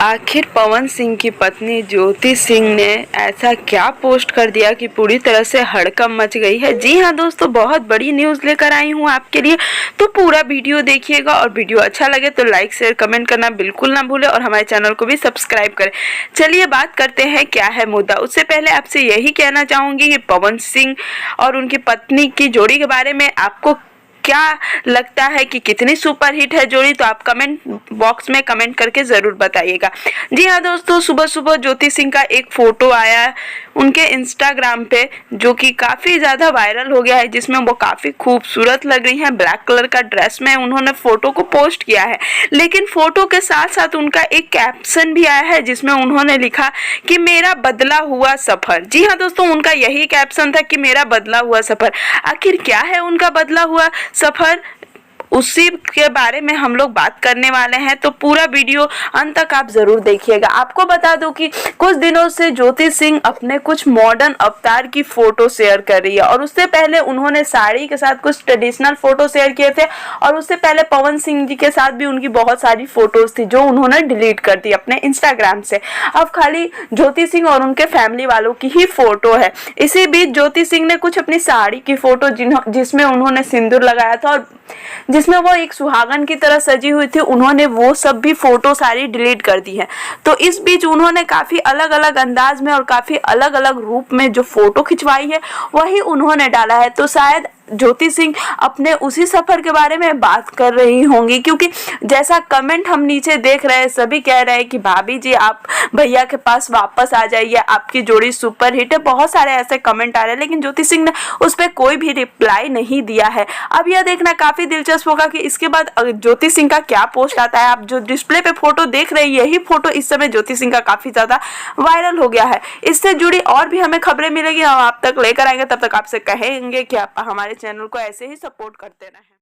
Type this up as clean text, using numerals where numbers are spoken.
आखिर पवन सिंह की पत्नी ज्योति सिंह ने ऐसा क्या पोस्ट कर दिया कि पूरी तरह से हड़कंप मच गई है। जी हाँ दोस्तों, बहुत बड़ी न्यूज़ लेकर आई हूँ आपके लिए, तो पूरा वीडियो देखिएगा और वीडियो अच्छा लगे तो लाइक शेयर कमेंट करना बिल्कुल ना भूलें और हमारे चैनल को भी सब्सक्राइब करें। चलिए बात करते हैं क्या है मुद्दा। उससे पहले आपसे यही कहना चाहूँगी कि पवन सिंह और उनकी पत्नी की जोड़ी के बारे में आपको क्या लगता है कि कितनी सुपरहिट है जोड़ी, तो आप कमेंट बॉक्स में कमेंट करके ज़रूर बताइएगा। जी हाँ दोस्तों, सुबह सुबह ज्योति सिंह का एक फ़ोटो आया उनके इंस्टाग्राम पे जो कि काफ़ी ज़्यादा वायरल हो गया है, जिसमें वो काफ़ी खूबसूरत लग रही हैं। ब्लैक कलर का ड्रेस में उन्होंने फ़ोटो को पोस्ट किया है, लेकिन फ़ोटो के साथ साथ उनका एक कैप्शन भी आया है जिसमें उन्होंने लिखा कि मेरा बदला हुआ सफ़र। जी हाँ दोस्तों, उनका यही कैप्शन था कि मेरा बदला हुआ सफ़र। आखिर क्या है उनका बदला हुआ सफ़र, उसी के बारे में हम लोग बात करने वाले हैं, तो पूरा वीडियो अंत तक आप जरूर देखिएगा। आपको बता दूं कि कुछ दिनों से ज्योति सिंह अपने कुछ मॉडर्न अवतार की फोटो शेयर कर रही है और उससे पहले उन्होंने साड़ी के साथ कुछ ट्रेडिशनल फोटो शेयर किए थे और उससे पहले पवन सिंह जी के साथ भी उनकी बहुत सारी फोटोज थी जो उन्होंने डिलीट कर दी अपने इंस्टाग्राम से। अब खाली ज्योति सिंह और उनके फैमिली वालों की ही फोटो है। इसी बीच ज्योति सिंह ने कुछ अपनी साड़ी की फोटो जिसमें उन्होंने सिंदूर लगाया था और जिसमें वो एक सुहागन की तरह सजी हुई थी, उन्होंने वो सब भी फोटो सारी डिलीट कर दी है। तो इस बीच उन्होंने काफी अलग अलग अंदाज में और काफी अलग अलग रूप में जो फोटो खिंचवाई है वही उन्होंने डाला है। तो शायद ज्योति सिंह अपने उसी सफर के बारे में बात कर रही होंगी, क्योंकि जैसा कमेंट हम नीचे देख रहे हैं सभी कह रहे हैं कि भाभी जी आप भैया के पास वापस आ जाइए, आपकी जोड़ी सुपर हिट है। बहुत सारे ऐसे कमेंट आ रहे हैं, लेकिन ज्योति सिंह ने उस पर कोई भी रिप्लाई नहीं दिया है। अब यह देखना काफी दिलचस्प होगा कि इसके बाद ज्योति सिंह का क्या पोस्ट आता है। आप जो डिस्प्ले पे फोटो देख रहे हैं यही फोटो इस समय ज्योति सिंह का काफी ज्यादा वायरल हो गया है। इससे जुड़ी और भी हमें खबरें मिलेगी, हम आप तक लेकर आएंगे। तब तक आपसे कहेंगे कि आप हमारे चैनल को ऐसे ही सपोर्ट करते रहें।